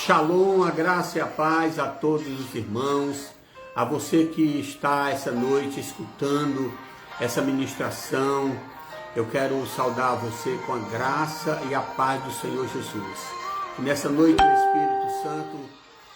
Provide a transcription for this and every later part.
Shalom, a graça e a paz a todos os irmãos, a você que está essa noite escutando essa ministração. Eu quero saudar você com a graça e a paz do Senhor Jesus. Que nessa noite o Espírito Santo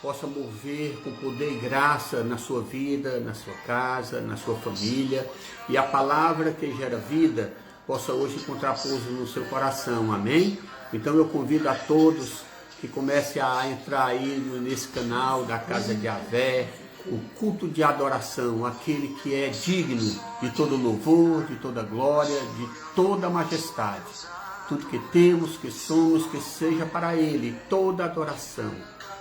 possa mover com poder e graça na sua vida, na sua casa, na sua família, e a palavra que gera vida possa hoje encontrar pouso no seu coração, amém? Então eu convido a todos que comecem a entrar aí nesse canal da Casa de Yahvé, o culto de adoração, aquele que é digno de todo louvor, de toda glória, de toda majestade. Tudo que temos, que somos, que seja para Ele toda adoração,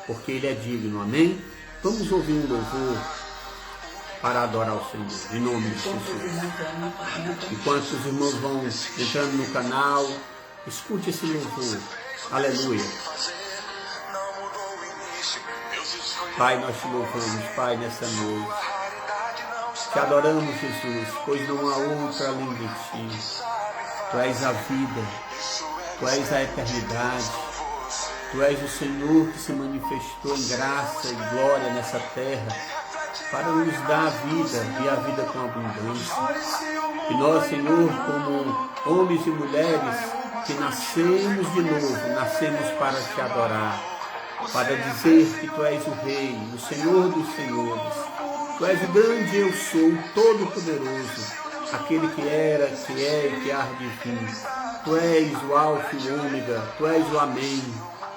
porque Ele é digno, amém? Vamos ouvir um louvor para adorar o Senhor, em nome de Jesus. Enquanto os irmãos vão entrando no canal, escute esse louvor, aleluia. Pai, nós te louvamos, Pai, nessa noite. Te adoramos, Jesus, pois não há outra além de ti. Tu és a vida, Tu és a eternidade. Tu és o Senhor que se manifestou em graça e glória nessa terra para nos dar a vida e a vida com abundância. E nós, Senhor, como homens e mulheres que nascemos de novo, nascemos para te adorar, para dizer que Tu és o Rei, o Senhor dos Senhores. Tu és o grande eu sou, o Todo-Poderoso, aquele que era, que é e que há de vir. Tu és o Alfa e o Ômega, Tu és o Amém.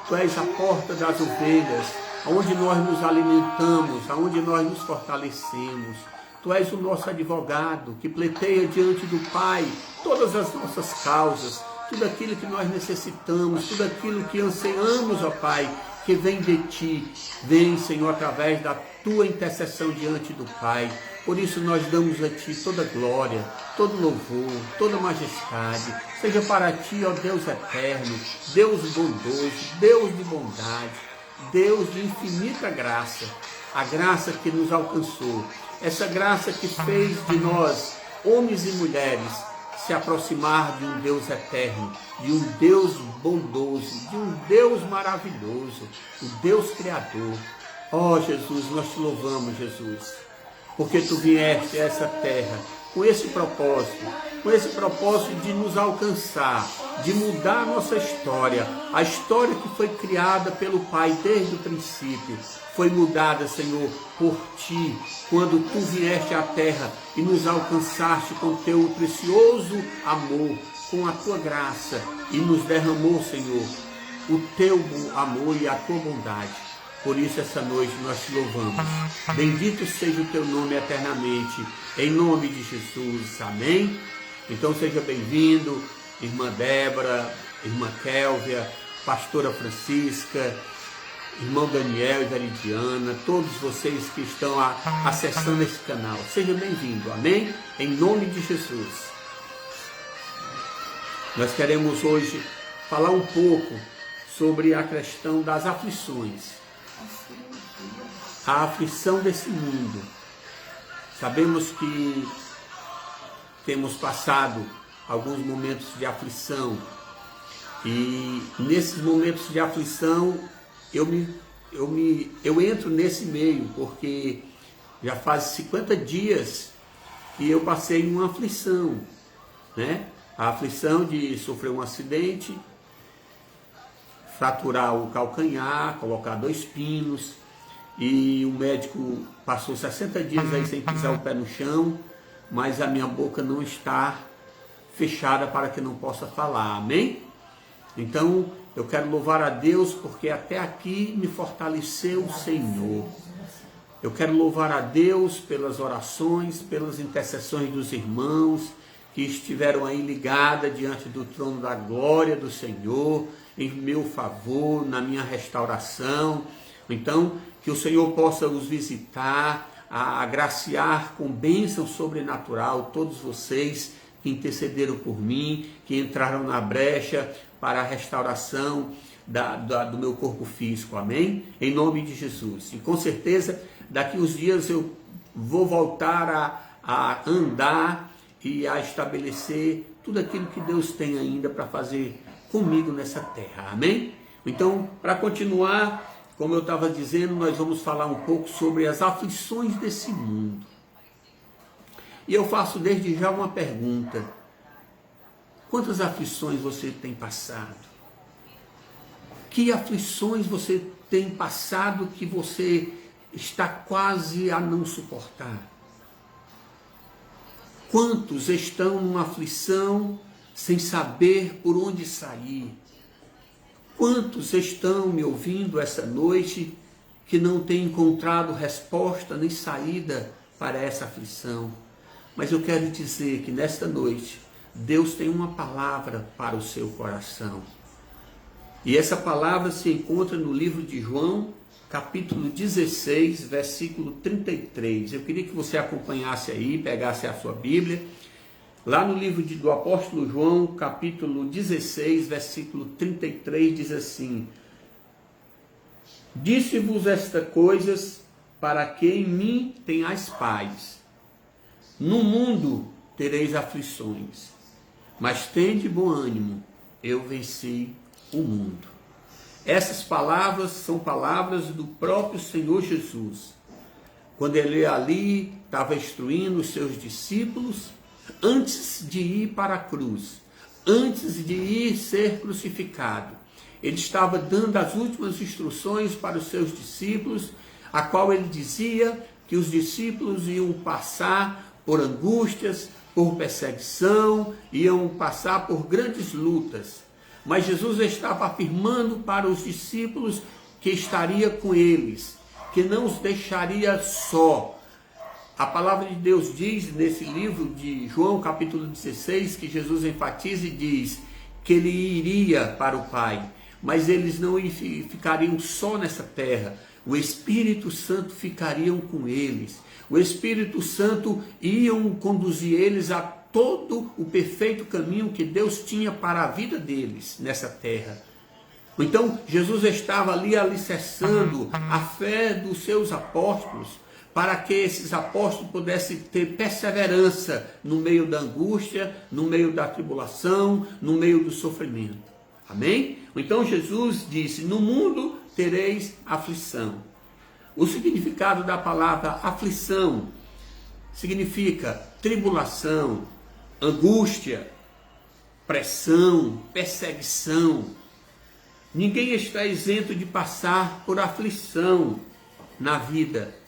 Tu és a porta das ovelhas, onde nós nos alimentamos, onde nós nos fortalecemos. Tu és o nosso advogado, que pleiteia diante do Pai todas as nossas causas, tudo aquilo que nós necessitamos, tudo aquilo que ansiamos, ó Pai, que vem de Ti, vem, Senhor, através da Tua intercessão diante do Pai. Por isso nós damos a Ti toda glória, todo louvor, toda majestade, seja para Ti, ó Deus eterno, Deus bondoso, Deus de bondade, Deus de infinita graça, a graça que nos alcançou, essa graça que fez de nós, homens e mulheres, se aproximar de um Deus eterno, de um Deus bondoso, de um Deus maravilhoso, o Deus Criador. Ó Jesus, nós te louvamos, Jesus, porque Tu vieste a essa terra com esse propósito de nos alcançar, de mudar a nossa história, a história que foi criada pelo Pai desde o princípio, foi mudada, Senhor, por Ti, quando Tu vieste à terra e nos alcançaste com Teu precioso amor, com a Tua graça, e nos derramou, Senhor, o Teu amor e a Tua bondade. Por isso, essa noite nós te louvamos. Bendito seja o Teu nome eternamente, em nome de Jesus. Amém? Então seja bem-vindo, irmã Débora, irmã Kélvia, pastora Francisca, irmão Daniel e Veridiana, todos vocês que estão acessando esse canal. Seja bem-vindo, amém? Em nome de Jesus. Nós queremos hoje falar um pouco sobre a questão das aflições. A aflição desse mundo. Sabemos que temos passado alguns momentos de aflição, e nesses momentos de aflição eu entro nesse meio, porque já faz 50 dias que eu passei uma aflição, né? A aflição de sofrer um acidente, fraturar o calcanhar, colocar 2 pinos, e o médico passou 60 dias aí sem pisar o pé no chão, mas a minha boca não está fechada para que não possa falar, amém? Então, eu quero louvar a Deus porque até aqui me fortaleceu o Senhor. Eu quero louvar a Deus pelas orações, pelas intercessões dos irmãos que estiveram aí ligadas diante do trono da glória do Senhor, em meu favor, na minha restauração. Então, que o Senhor possa os visitar, agraciar com bênção sobrenatural todos vocês que intercederam por mim, que entraram na brecha para a restauração do meu corpo físico, amém? Em nome de Jesus. E com certeza, daqui uns dias eu vou voltar a andar e a estabelecer tudo aquilo que Deus tem ainda para fazer comigo nessa terra, amém? Então, para continuar como eu estava dizendo, nós vamos falar um pouco sobre as aflições desse mundo. E eu faço desde já uma pergunta: quantas aflições você tem passado? Que aflições você tem passado que você está quase a não suportar? Quantos estão numa aflição sem saber por onde sair? Quantos estão me ouvindo essa noite que não têm encontrado resposta nem saída para essa aflição? Mas eu quero dizer que nesta noite Deus tem uma palavra para o seu coração. E essa palavra se encontra no livro de João, capítulo 16, versículo 33. Eu queria que você acompanhasse aí, pegasse a sua Bíblia. Lá no livro do apóstolo João, capítulo 16, versículo 33, diz assim: Disse-vos estas coisas para que em mim tenhais paz. No mundo tereis aflições, mas tende bom ânimo, eu venci o mundo. Essas palavras são palavras do próprio Senhor Jesus, quando ele ali estava instruindo os seus discípulos, antes de ir para a cruz, antes de ir ser crucificado. Ele estava dando as últimas instruções para os seus discípulos, a qual ele dizia que os discípulos iam passar por angústias, por perseguição, iam passar por grandes lutas. Mas Jesus estava afirmando para os discípulos que estaria com eles, que não os deixaria só. A palavra de Deus diz nesse livro de João, capítulo 16, que Jesus enfatiza e diz que ele iria para o Pai, mas eles não ficariam só nessa terra. O Espírito Santo ficaria com eles. O Espírito Santo ia conduzir eles a todo o perfeito caminho que Deus tinha para a vida deles nessa terra. Então, Jesus estava ali alicerçando a fé dos seus apóstolos, para que esses apóstolos pudessem ter perseverança no meio da angústia, no meio da tribulação, no meio do sofrimento. Amém? Então Jesus disse: no mundo tereis aflição. O significado da palavra aflição significa tribulação, angústia, pressão, perseguição. Ninguém está isento de passar por aflição na vida.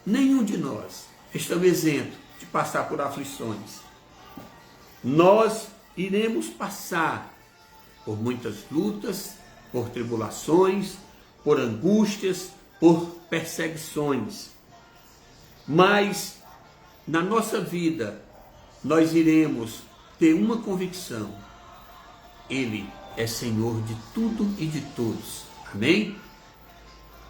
Nenhum de nós estamos isentos de passar por aflições. Nós iremos passar por muitas lutas, por tribulações, por angústias, por perseguições. Mas na nossa vida nós iremos ter uma convicção: Ele é Senhor de tudo e de todos. Amém?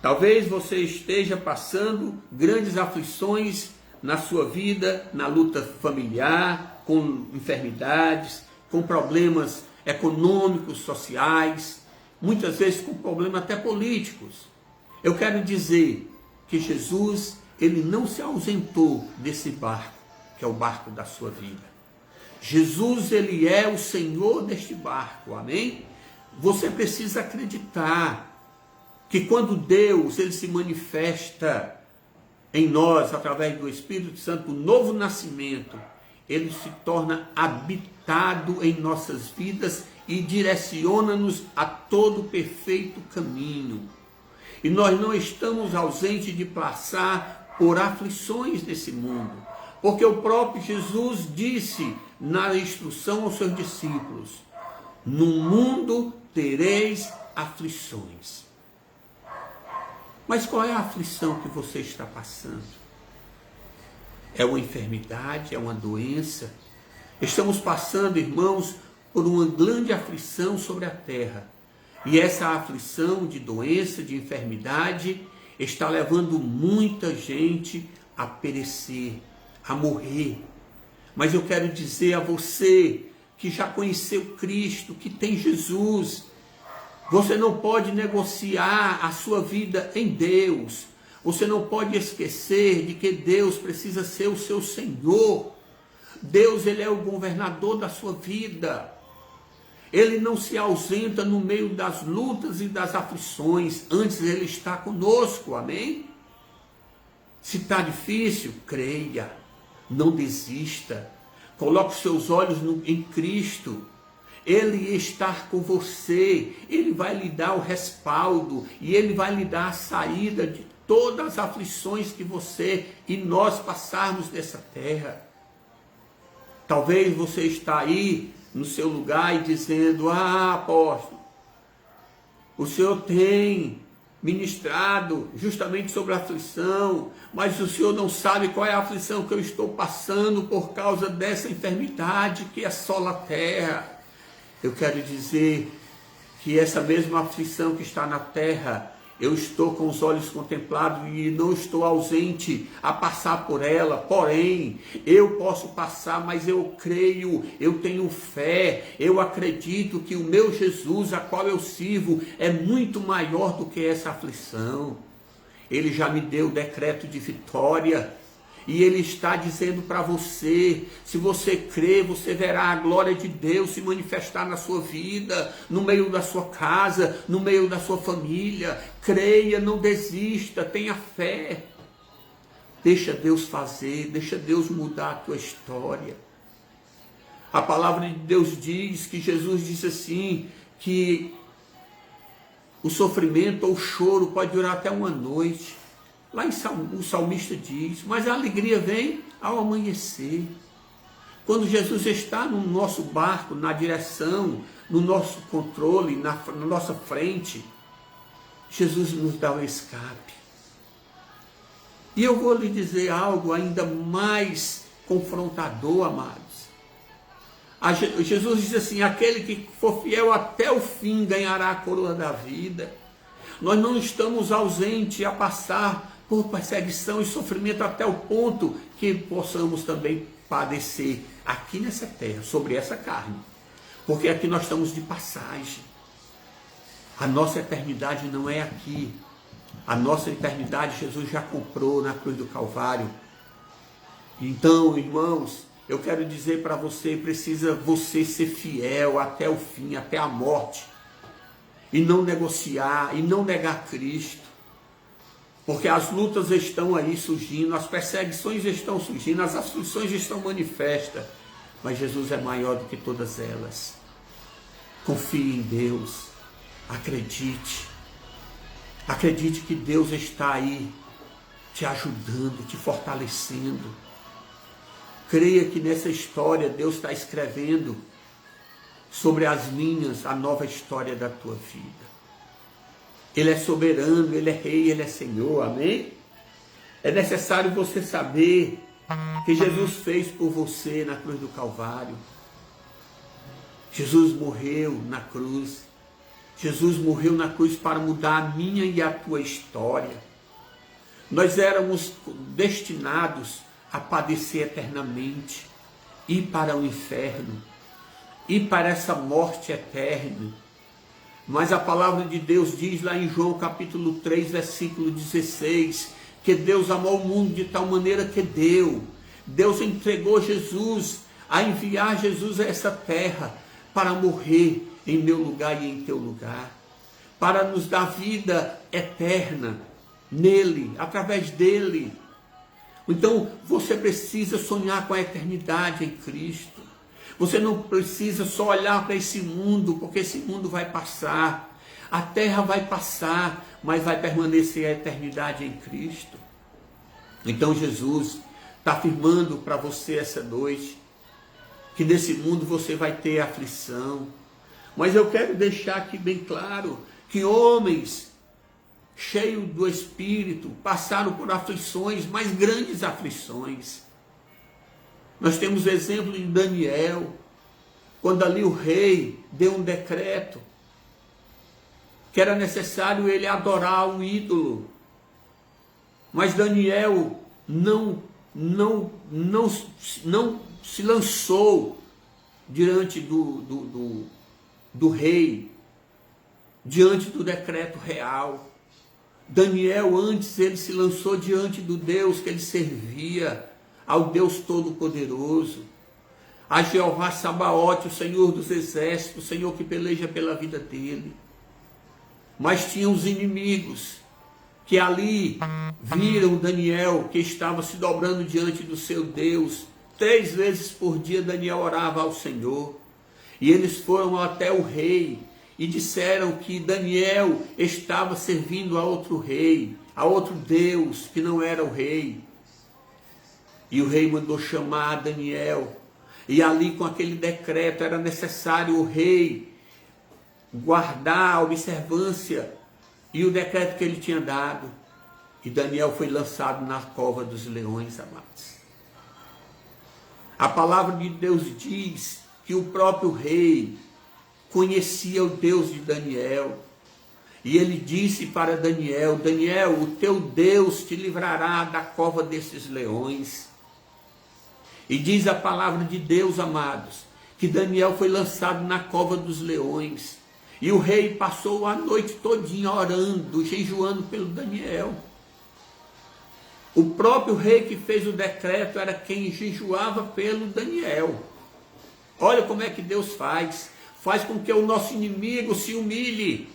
Talvez você esteja passando grandes aflições na sua vida, na luta familiar, com enfermidades, com problemas econômicos, sociais, muitas vezes com problemas até políticos. Eu quero dizer que Jesus, ele não se ausentou desse barco, que é o barco da sua vida. Jesus, ele é o Senhor deste barco, amém? Você precisa acreditar que quando Deus, ele se manifesta em nós, através do Espírito Santo, o novo nascimento, ele se torna habitado em nossas vidas e direciona-nos a todo o perfeito caminho. E nós não estamos ausentes de passar por aflições nesse mundo, porque o próprio Jesus disse na instrução aos seus discípulos: no mundo tereis aflições. Mas qual é a aflição que você está passando? É uma enfermidade? É uma doença? Estamos passando, irmãos, por uma grande aflição sobre a terra. E essa aflição de doença, de enfermidade, está levando muita gente a perecer, a morrer. Mas eu quero dizer a você que já conheceu Cristo, que tem Jesus, você não pode negociar a sua vida em Deus. Você não pode esquecer de que Deus precisa ser o seu Senhor. Deus, ele é o governador da sua vida. Ele não se ausenta no meio das lutas e das aflições, antes ele está conosco, amém? Se está difícil, creia, não desista, coloque os seus olhos em Cristo, Ele está com você, Ele vai lhe dar o respaldo, e Ele vai lhe dar a saída de todas as aflições que você e nós passarmos nessa terra. Talvez você está aí no seu lugar e dizendo: ah, apóstolo, o Senhor tem ministrado justamente sobre a aflição, mas o Senhor não sabe qual é a aflição que eu estou passando por causa dessa enfermidade que assola a terra. Eu quero dizer que essa mesma aflição que está na terra, eu estou com os olhos contemplados e não estou ausente a passar por ela. Porém, eu posso passar, mas eu creio, eu tenho fé, eu acredito que o meu Jesus, a qual eu sirvo, é muito maior do que essa aflição. Ele já me deu o decreto de vitória. E Ele está dizendo para você: se você crer, você verá a glória de Deus se manifestar na sua vida, no meio da sua casa, no meio da sua família. Creia, não desista, tenha fé. Deixa Deus fazer, deixa Deus mudar a tua história. A palavra de Deus diz que Jesus disse assim, que o sofrimento ou o choro pode durar até uma noite. Lá o salmista diz, mas a alegria vem ao amanhecer. Quando Jesus está no nosso barco, na direção, no nosso controle, na nossa frente, Jesus nos dá um escape. E eu vou lhe dizer algo ainda mais confrontador, amados. Jesus diz assim: aquele que for fiel até o fim ganhará a coroa da vida. Nós não estamos ausentes a passar por perseguição e sofrimento até o ponto que possamos também padecer aqui nessa terra, sobre essa carne. Porque aqui nós estamos de passagem. A nossa eternidade não é aqui. A nossa eternidade Jesus já comprou na cruz do Calvário. Então, irmãos, eu quero dizer para você, precisa você ser fiel até o fim, até a morte. E não negociar, e não negar Cristo. Porque as lutas estão aí surgindo, as perseguições estão surgindo, as aflições estão manifestas. Mas Jesus é maior do que todas elas. Confie em Deus. Acredite. Acredite que Deus está aí te ajudando, te fortalecendo. Creia que nessa história Deus está escrevendo sobre as linhas a nova história da tua vida. Ele é soberano, Ele é rei, Ele é Senhor, amém? É necessário você saber que Jesus fez por você na cruz do Calvário. Jesus morreu na cruz. Jesus morreu na cruz para mudar a minha e a tua história. Nós éramos destinados a padecer eternamente, ir para o inferno, ir para essa morte eterna. Mas a palavra de Deus diz lá em João capítulo 3, versículo 16, que Deus amou o mundo de tal maneira que Deus entregou Jesus, a enviar Jesus a essa terra para morrer em meu lugar e em teu lugar, para nos dar vida eterna nele, através dele. Então você precisa sonhar com a eternidade em Cristo. Você não precisa só olhar para esse mundo, porque esse mundo vai passar. A terra vai passar, mas vai permanecer a eternidade em Cristo. Então Jesus está afirmando para você essa noite que nesse mundo você vai ter aflição. Mas eu quero deixar aqui bem claro que homens cheios do Espírito passaram por aflições, mais grandes aflições. Nós temos exemplo em Daniel, quando ali o rei deu um decreto que era necessário ele adorar um ídolo. Mas Daniel não se lançou diante do rei, diante do decreto real. Daniel antes ele se lançou diante do Deus que ele servia, ao Deus Todo-Poderoso. a Jeová Sabaote, o Senhor dos exércitos, o Senhor que peleja pela vida dele. Mas tinha os inimigos que ali viram Daniel, que estava se dobrando diante do seu Deus. 3 vezes por dia Daniel orava ao Senhor. E eles foram até o rei e disseram que Daniel estava servindo a outro rei, a outro Deus, que não era o rei. E o rei mandou chamar Daniel. E ali, com aquele decreto, era necessário o rei guardar a observância e o decreto que ele tinha dado. E Daniel foi lançado na cova dos leões, amados. A palavra de Deus diz que o próprio rei conhecia o Deus de Daniel. E ele disse para Daniel: Daniel, o teu Deus te livrará da cova desses leões. E diz a palavra de Deus, amados, que Daniel foi lançado na cova dos leões. E o rei passou a noite todinha orando, jejuando pelo Daniel. O próprio rei que fez o decreto era quem jejuava pelo Daniel. Olha como é que Deus faz. Faz com que o nosso inimigo se humilhe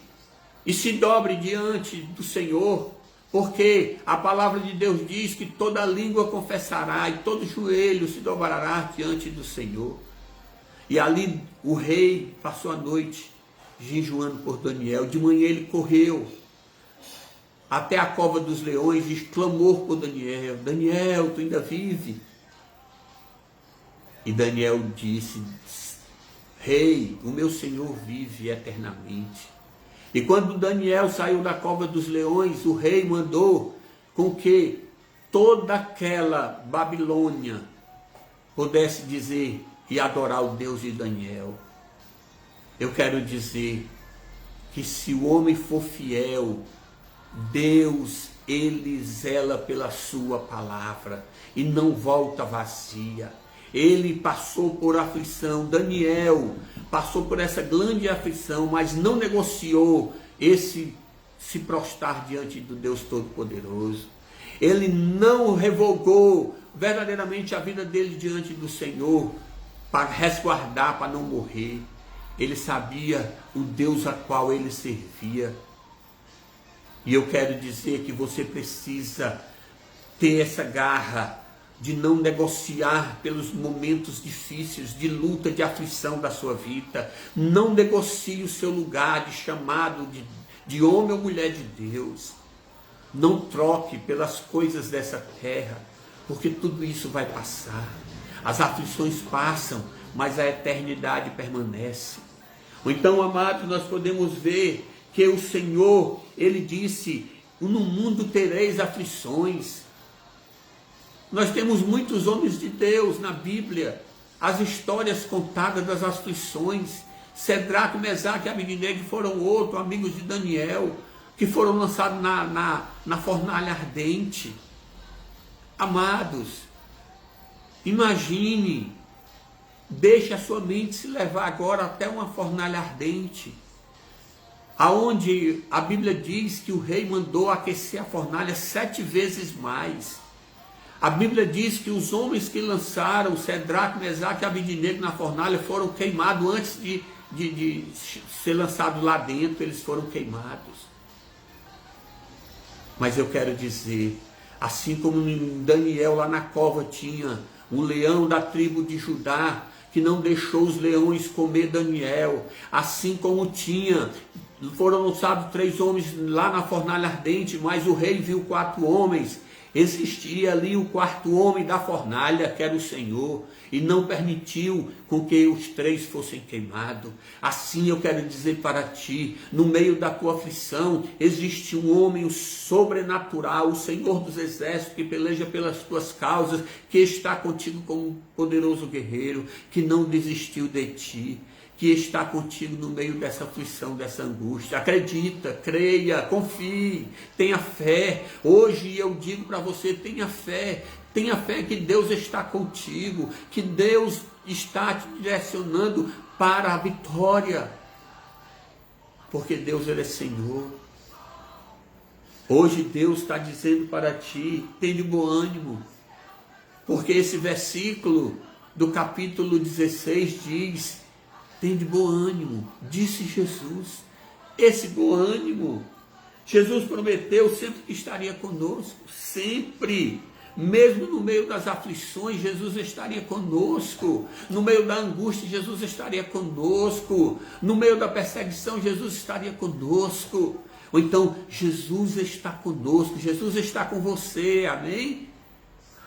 e se dobre diante do Senhor. Porque a palavra de Deus diz que toda língua confessará e todo joelho se dobrará diante do Senhor. E ali o rei passou a noite jejuando por Daniel. De manhã ele correu até a cova dos leões e clamou por Daniel: Daniel, tu ainda vive? E Daniel disse: Rei, o meu Senhor vive eternamente. E quando Daniel saiu da cova dos leões, o rei mandou com que toda aquela Babilônia pudesse dizer e adorar o Deus de Daniel. Eu quero dizer que se o homem for fiel, Deus, ele zela pela sua palavra e não volta vazia. Ele passou por aflição, Daniel passou por essa grande aflição, mas não negociou esse se prostrar diante do Deus Todo-Poderoso. Ele não revogou verdadeiramente a vida dele diante do Senhor para resguardar, para não morrer. Ele sabia o Deus a qual ele servia. E eu quero dizer que você precisa ter essa garra de não negociar pelos momentos difíceis, de luta, de aflição da sua vida. Não negocie o seu lugar de chamado de homem ou mulher de Deus. Não troque pelas coisas dessa terra, porque tudo isso vai passar. As aflições passam, mas a eternidade permanece. Então, amados, nós podemos ver que o Senhor, ele disse: no mundo tereis aflições. Nós temos muitos homens de Deus na Bíblia, as histórias contadas das aflições. Cedraque, Mesaque e Abednego foram outros amigos de Daniel, que foram lançados na fornalha ardente. Amados, imagine, deixe a sua mente se levar agora até uma fornalha ardente, aonde a Bíblia diz que o rei mandou aquecer a fornalha 7 vezes mais. A Bíblia diz que os homens que lançaram Cedraque, Mesaque e Abednego na fornalha foram queimados antes de ser lançados lá dentro, eles foram queimados. Mas eu quero dizer, assim como em Daniel lá na cova tinha um leão da tribo de Judá, que não deixou os leões comer Daniel, assim como foram lançados 3 homens lá na fornalha ardente, mas o rei viu 4 homens. Existia ali o 4º homem da fornalha, que era o Senhor, e não permitiu com que os 3 fossem queimados. Assim eu quero dizer para ti, no meio da tua aflição, existe um homem, o sobrenatural, o Senhor dos exércitos, que peleja pelas tuas causas, que está contigo como um poderoso guerreiro, que não desistiu de ti, que está contigo no meio dessa aflição, dessa angústia. Acredita, creia, confie, tenha fé. Hoje eu digo para você, tenha fé que Deus está contigo, que Deus está te direcionando para a vitória, porque Deus, ele é Senhor. Hoje Deus está dizendo para ti, tenha bom ânimo, porque esse versículo do capítulo 16 diz: tem de bom ânimo, disse Jesus. Esse bom ânimo, Jesus prometeu sempre que estaria conosco, sempre. Mesmo no meio das aflições, Jesus estaria conosco. No meio da angústia, Jesus estaria conosco. No meio da perseguição, Jesus estaria conosco. Ou então, Jesus está conosco, Jesus está com você, amém?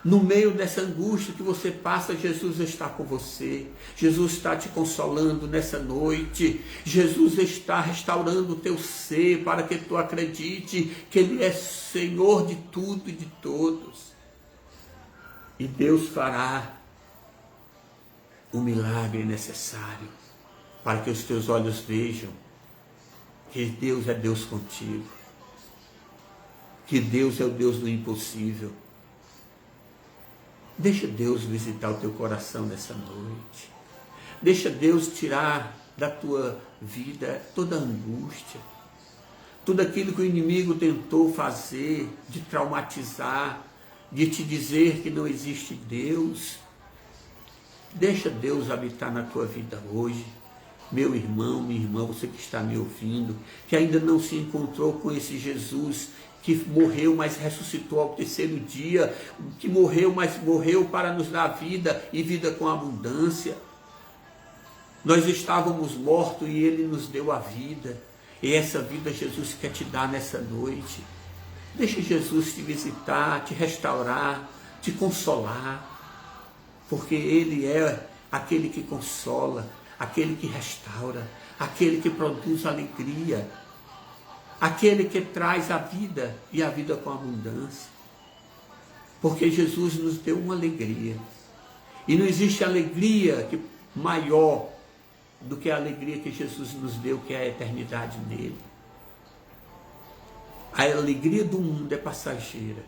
No meio dessa angústia que você passa, Jesus está com você. Jesus está te consolando nessa noite. Jesus está restaurando o teu ser para que tu acredite que Ele é Senhor de tudo e de todos. E Deus fará o milagre necessário para que os teus olhos vejam que Deus é Deus contigo. Que Deus é o Deus do impossível. Deixa Deus visitar o teu coração nessa noite. Deixa Deus tirar da tua vida toda a angústia. Tudo aquilo que o inimigo tentou fazer, de traumatizar, de te dizer que não existe Deus. Deixa Deus habitar na tua vida hoje. Meu irmão, minha irmã, você que está me ouvindo, que ainda não se encontrou com esse Jesus que morreu, mas ressuscitou ao terceiro dia, que morreu, mas morreu para nos dar vida e vida com abundância. Nós estávamos mortos e Ele nos deu a vida. E essa vida Jesus quer te dar nessa noite. Deixa Jesus te visitar, te restaurar, te consolar, porque Ele é aquele que consola, aquele que restaura, aquele que produz alegria, aquele que traz a vida e a vida com abundância. Porque Jesus nos deu uma alegria. E não existe alegria maior do que a alegria que Jesus nos deu, que é a eternidade nele. A alegria do mundo é passageira.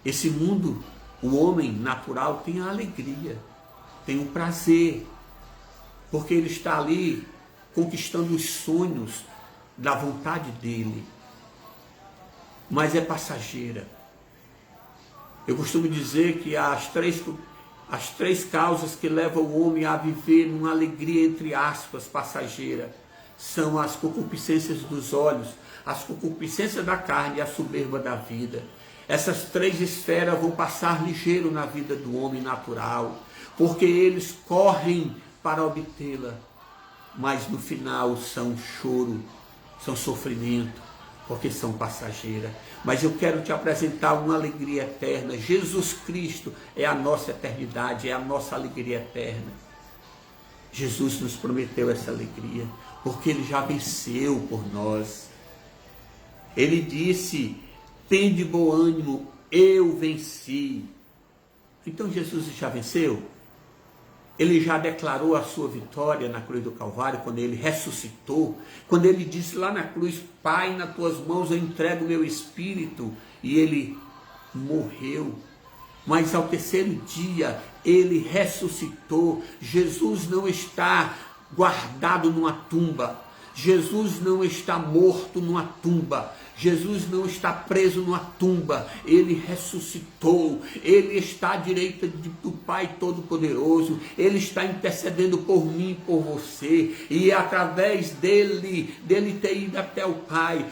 Esse mundo, o homem natural tem a alegria, tem o prazer, porque ele está ali conquistando os sonhos da vontade dele. Mas é passageira. Eu costumo dizer que as três causas que levam o homem a viver numa alegria, entre aspas, passageira, são as concupiscências dos olhos, as concupiscências da carne e a soberba da vida. Essas três esferas vão passar ligeiro na vida do homem natural, porque eles correm para obtê-la, mas no final são choro, são sofrimento, porque são passageiras. Mas eu quero te apresentar uma alegria eterna. Jesus Cristo é a nossa eternidade, é a nossa alegria eterna. Jesus nos prometeu essa alegria, porque Ele já venceu por nós. Ele disse: tende bom ânimo, eu venci. Então Jesus já venceu. Ele já declarou a sua vitória na cruz do Calvário, quando Ele ressuscitou, quando Ele disse lá na cruz: Pai, nas tuas mãos eu entrego o meu espírito, e Ele morreu. Mas ao terceiro dia Ele ressuscitou. Jesus não está guardado numa tumba. Jesus não está morto numa tumba. Jesus não está preso numa tumba. Ele ressuscitou. Ele está à direita do Pai Todo-Poderoso. Ele está intercedendo por mim e por você. E através dele ter ido até o Pai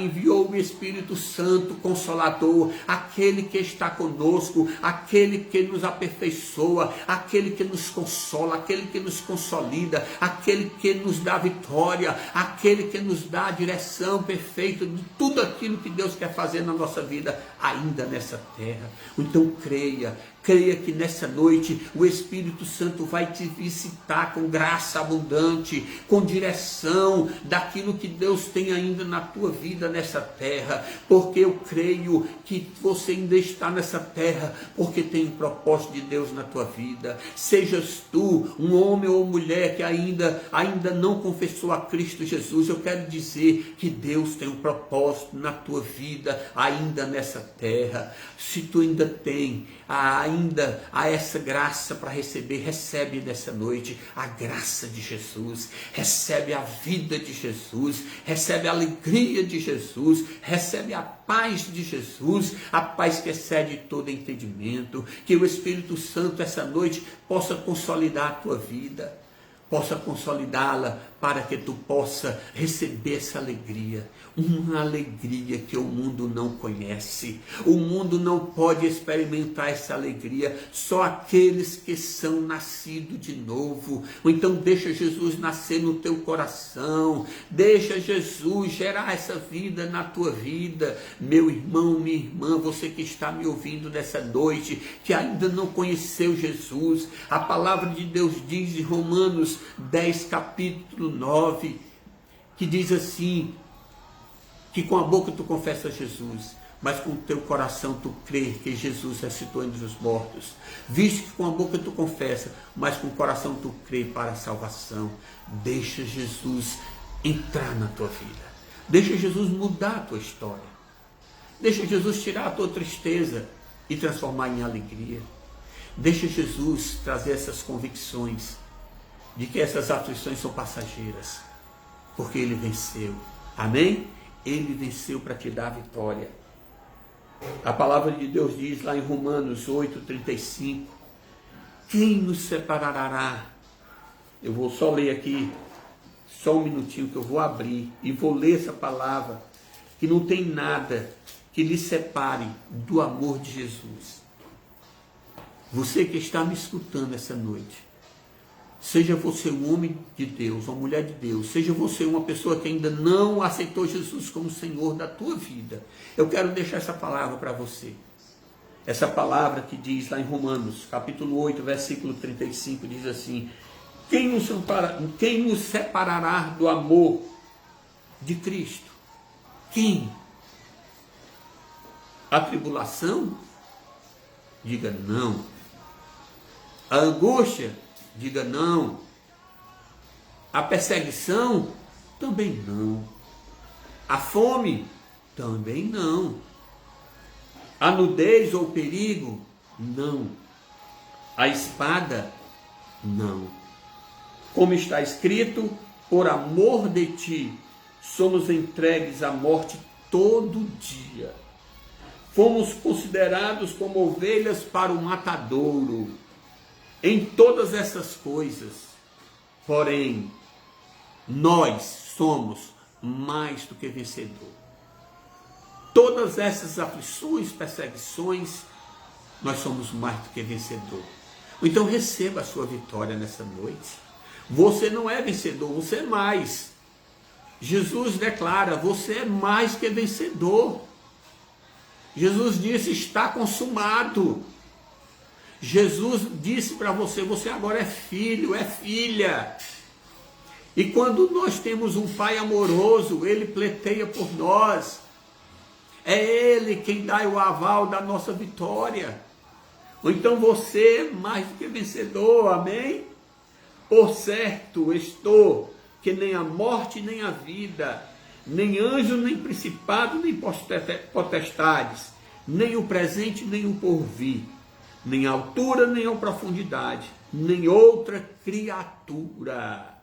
enviou o Espírito Santo Consolador, aquele que está conosco, aquele que nos aperfeiçoa, aquele que nos consola, aquele que nos consolida, aquele que nos dá vitória, aquele que nos dá a direção perfeita de tudo aquilo que Deus quer fazer na nossa vida, ainda nessa terra. Então creia que nessa noite o Espírito Santo vai te visitar com graça abundante, com direção daquilo que Deus tem ainda na tua vida nessa terra, porque eu creio que você ainda está nessa terra, porque tem um propósito de Deus na tua vida. Sejas tu um homem ou mulher que ainda não confessou a Cristo Jesus, eu quero dizer que Deus tem um propósito propósito na tua vida, ainda nessa terra. Se tu ainda tem ainda essa graça para receber, recebe nessa noite a graça de Jesus, recebe a vida de Jesus, recebe a alegria de Jesus, recebe a paz de Jesus, a paz que excede todo entendimento. Que o Espírito Santo essa noite possa consolidar a tua vida, possa consolidá-la para que tu possa receber essa alegria, uma alegria que o mundo não conhece. O mundo não pode experimentar essa alegria, só aqueles que são nascidos de novo. Então deixa Jesus nascer no teu coração, deixa Jesus gerar essa vida na tua vida. Meu irmão, minha irmã, você que está me ouvindo nessa noite, que ainda não conheceu Jesus, a palavra de Deus diz em Romanos 10, capítulo 9, que diz assim, que com a boca tu confessas Jesus, mas com o teu coração tu crê que Jesus ressuscitou entre os mortos. Visto que com a boca tu confessa, mas com o coração tu crê para a salvação. Deixa Jesus entrar na tua vida, deixa Jesus mudar a tua história, deixa Jesus tirar a tua tristeza e transformar em alegria. Deixa Jesus trazer essas convicções de que essas aflições são passageiras, porque Ele venceu. Amém? Ele venceu para te dar a vitória. A palavra de Deus diz lá em Romanos 8:35, quem nos separará? Eu vou só ler aqui, só um minutinho que eu vou abrir e vou ler essa palavra, que não tem nada que lhe separe do amor de Jesus. Você que está me escutando essa noite, seja você um homem de Deus, uma mulher de Deus, seja você uma pessoa que ainda não aceitou Jesus como Senhor da tua vida, eu quero deixar essa palavra para você. Essa palavra que diz lá em Romanos, capítulo 8, versículo 35, diz assim, quem nos separará do amor de Cristo? Quem? A tribulação? Diga não. A angústia? Diga não. A perseguição? Também não. A fome? Também não. A nudez ou perigo? Não. A espada? Não. Como está escrito, por amor de ti, somos entregues à morte todo dia. Fomos considerados como ovelhas para o matadouro. Em todas essas coisas, porém, nós somos mais do que vencedor. Todas essas aflições, perseguições, nós somos mais do que vencedor. Então receba a sua vitória nessa noite. Você não é vencedor, você é mais. Jesus declara, você é mais que vencedor. Jesus disse, está consumado. Jesus disse para você, você agora é filho, é filha. E quando nós temos um Pai amoroso, Ele pleiteia por nós. É Ele quem dá o aval da nossa vitória. Então você é mais do que vencedor, amém? Por certo estou que nem a morte, nem a vida, nem anjo, nem principado, nem potestades, nem o presente, nem o porvir, nem a altura, nem a profundidade, nem outra criatura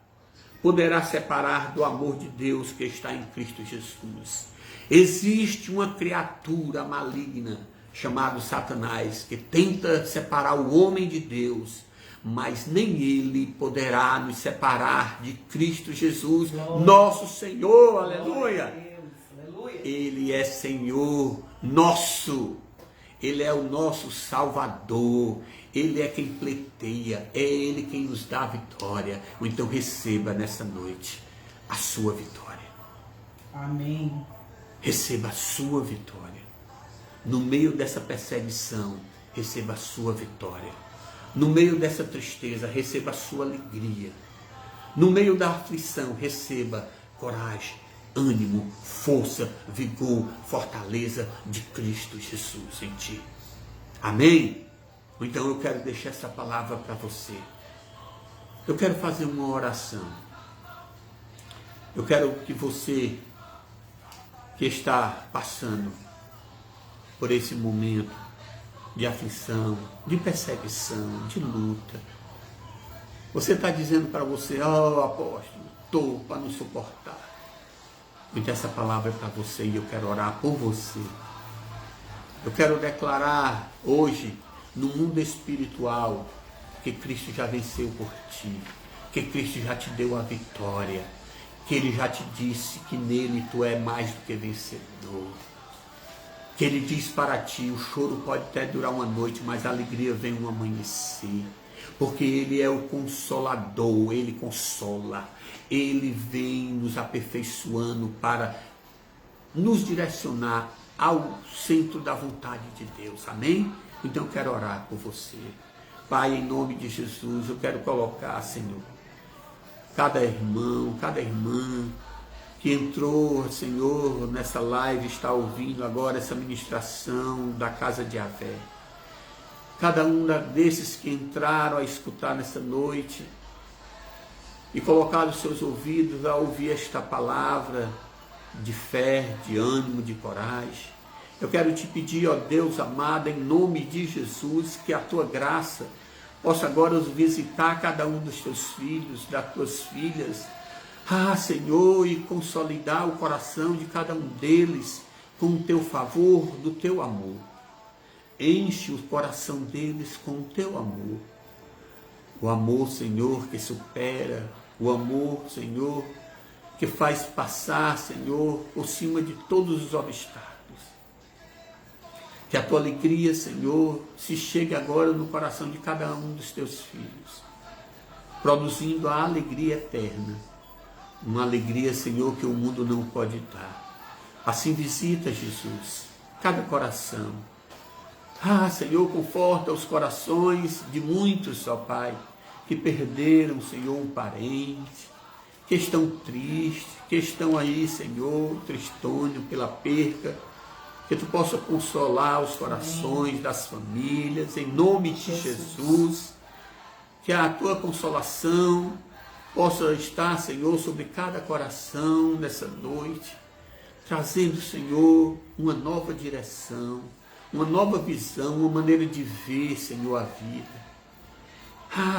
poderá separar do amor de Deus que está em Cristo Jesus. Existe uma criatura maligna chamada Satanás que tenta separar o homem de Deus, mas nem ele poderá nos separar de Cristo Jesus, nosso Senhor, aleluia. Ele é Senhor nosso, Ele é o nosso Salvador, Ele é quem pleiteia, é Ele quem nos dá a vitória. Então receba nessa noite a sua vitória. Amém. Receba a sua vitória. No meio dessa perseguição, receba a sua vitória. No meio dessa tristeza, receba a sua alegria. No meio da aflição, receba coragem, ânimo, força, vigor, fortaleza de Cristo Jesus em ti. Amém? Então eu quero deixar essa palavra para você. Eu quero fazer uma oração. Eu quero que você que está passando por esse momento de aflição, de perseguição, de luta. Você está dizendo para você, oh apóstolo, estou para não suportar. Então essa palavra é para você e eu quero orar por você. Eu quero declarar hoje, no mundo espiritual, que Cristo já venceu por ti, que Cristo já te deu a vitória, que Ele já te disse que nele tu é mais do que vencedor. Que Ele diz para ti, o choro pode até durar uma noite, mas a alegria vem no amanhecer. Porque Ele é o Consolador, Ele consola. Ele vem nos aperfeiçoando para nos direcionar ao centro da vontade de Deus. Amém? Então eu quero orar por você. Pai, em nome de Jesus, eu quero colocar, Senhor, cada irmão, cada irmã que entrou, Senhor, nessa live, está ouvindo agora essa ministração da casa de Yahvé. Cada um desses que entraram a escutar nessa noite e colocaram os seus ouvidos a ouvir esta palavra de fé, de ânimo, de coragem. Eu quero te pedir, ó Deus amado, em nome de Jesus, que a tua graça possa agora visitar cada um dos teus filhos, das tuas filhas. Senhor, e consolidar o coração de cada um deles com o teu favor, do teu amor. Enche o coração deles com o teu amor. O amor, Senhor, que supera. O amor, Senhor, que faz passar, Senhor, por cima de todos os obstáculos. Que a tua alegria, Senhor, se chegue agora no coração de cada um dos teus filhos, produzindo a alegria eterna. Uma alegria, Senhor, que o mundo não pode dar. Assim visita, Jesus, cada coração. Senhor, conforta os corações de muitos, ó Pai, que perderam, Senhor, um parente, que estão tristes, que estão aí, Senhor, tristônio pela perca. Que tu possa consolar os corações das famílias, em nome de Jesus. Que a tua consolação possa estar, Senhor, sobre cada coração nessa noite, trazendo, Senhor, uma nova direção, uma nova visão, uma maneira de ver, Senhor, a vida.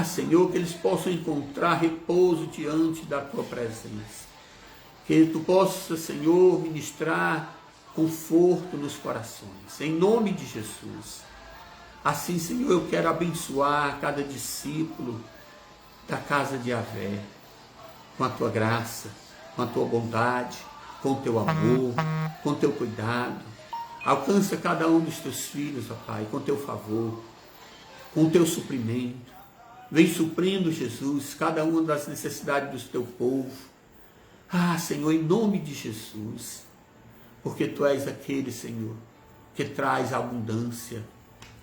Senhor, que eles possam encontrar repouso diante da tua presença. Que tu possa, Senhor, ministrar conforto nos corações, em nome de Jesus. Assim, Senhor, eu quero abençoar cada discípulo da casa de Yahvé, com a tua graça, com a tua bondade, com o teu amor, com o teu cuidado. Alcança cada um dos teus filhos, ó Pai, com o teu favor, com o teu suprimento. Vem suprindo, Jesus, cada uma das necessidades do teu povo. Senhor, em nome de Jesus, porque tu és aquele, Senhor, que traz abundância,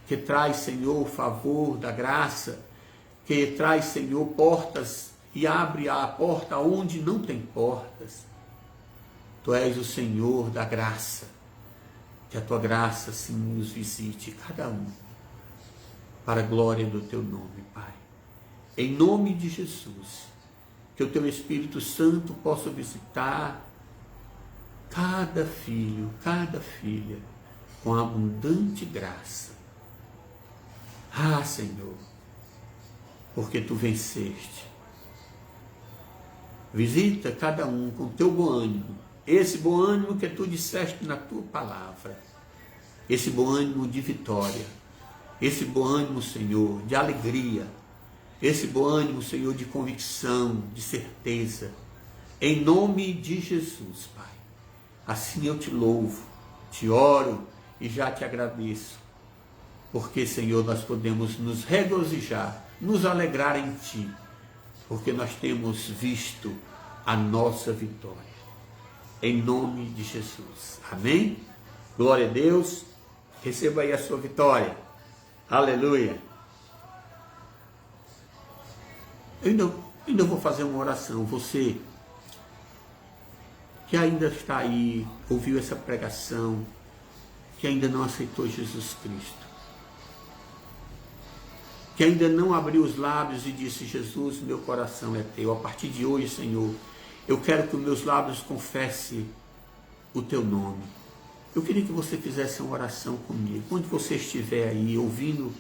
que traz, Senhor, o favor da graça, que traz, Senhor, portas e abre a porta onde não tem portas. Tu és o Senhor da graça, que a tua graça, sim, nos visite, cada um, para a glória do teu nome, Pai. Em nome de Jesus, que o teu Espírito Santo possa visitar cada filho, cada filha, com abundante graça. Senhor, porque tu venceste. Visita cada um com teu bom ânimo, esse bom ânimo que tu disseste na tua palavra, esse bom ânimo de vitória, esse bom ânimo, Senhor, de alegria, esse bom ânimo, Senhor, de convicção, de certeza, em nome de Jesus, Pai. Assim eu te louvo, te oro e já te agradeço, porque, Senhor, nós podemos nos regozijar, nos alegrar em Ti, porque nós temos visto a nossa vitória, em nome de Jesus. Amém? Glória a Deus, receba aí a sua vitória. Aleluia. Eu ainda vou fazer uma oração. Você que ainda está aí, ouviu essa pregação, que ainda não aceitou Jesus Cristo, que ainda não abriu os lábios e disse: Jesus, meu coração é teu. A partir de hoje, Senhor, eu quero que os meus lábios confessem o teu nome. Eu queria que você fizesse uma oração comigo. Onde você estiver aí, ouvindo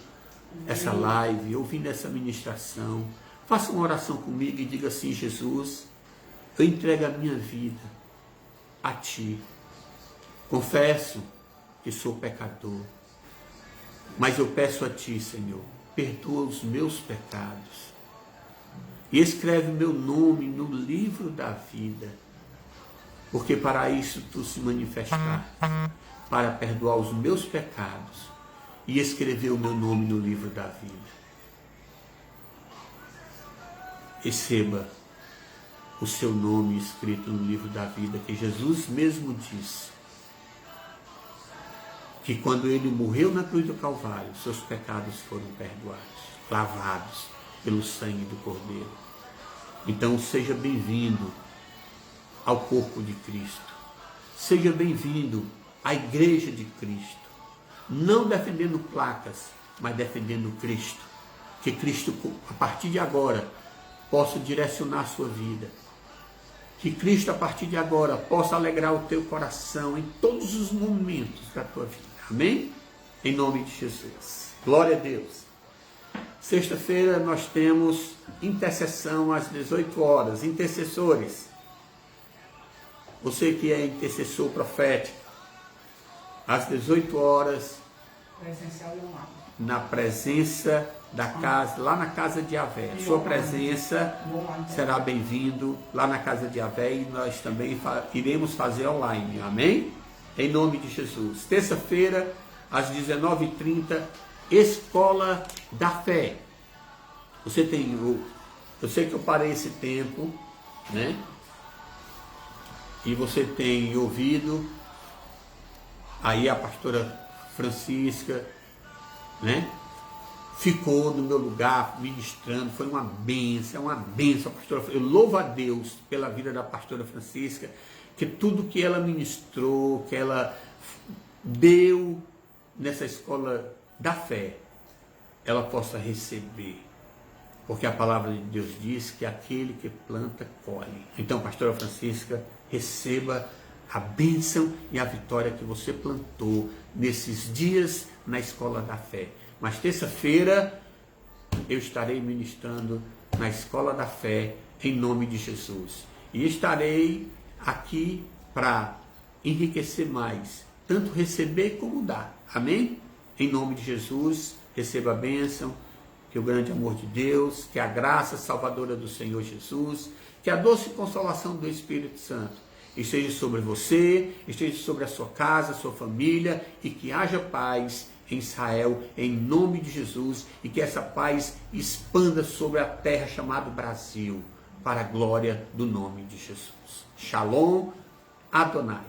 essa live, ouvindo essa ministração, faça uma oração comigo e diga assim: Jesus, eu entrego a minha vida a Ti. Confesso que sou pecador, mas eu peço a Ti, Senhor, perdoa os meus pecados e escreve meu nome no livro da vida, porque para isso Tu se manifestaste, para perdoar os meus pecados e escrever o meu nome no livro da vida. Receba o seu nome escrito no livro da vida, que Jesus mesmo disse que quando Ele morreu na cruz do Calvário, seus pecados foram perdoados, lavados pelo sangue do Cordeiro. Então seja bem-vindo ao corpo de Cristo. Seja bem-vindo à igreja de Cristo. Não defendendo placas, mas defendendo Cristo. Que Cristo, a partir de agora, possa direcionar a sua vida. Que Cristo, a partir de agora, possa alegrar o teu coração em todos os momentos da tua vida. Amém? Em nome de Jesus. Glória a Deus. Sexta-feira nós temos intercessão às 18 horas. Intercessores. Você que é intercessor profético, às 18 horas, Presencial e online. na presença da casa, lá na casa de Yahvé. Sua presença será bem-vindo lá na casa de Yahvé e nós também iremos fazer online. Amém? Em nome de Jesus. Terça-feira, às 19h30, Escola da Fé. Eu sei que eu parei esse tempo, né? E você tem ouvido aí a pastora Francisca, né? Ficou no meu lugar ministrando, foi uma bênção, pastora. Eu louvo a Deus pela vida da pastora Francisca, que tudo que ela ministrou, que ela deu nessa escola da fé, ela possa receber. Porque a palavra de Deus diz que aquele que planta, colhe. Então, pastora Francisca, receba a bênção e a vitória que você plantou nesses dias na escola da fé. Mas terça-feira eu estarei ministrando na escola da fé em nome de Jesus. E estarei aqui para enriquecer mais, tanto receber como dar. Amém? Em nome de Jesus, receba a bênção, que o grande amor de Deus, que a graça salvadora do Senhor Jesus, que a doce consolação do Espírito Santo esteja sobre você, esteja sobre a sua casa, a sua família, e que haja paz em Israel, em nome de Jesus, e que essa paz expanda sobre a terra chamada Brasil, para a glória do nome de Jesus. Shalom Adonai.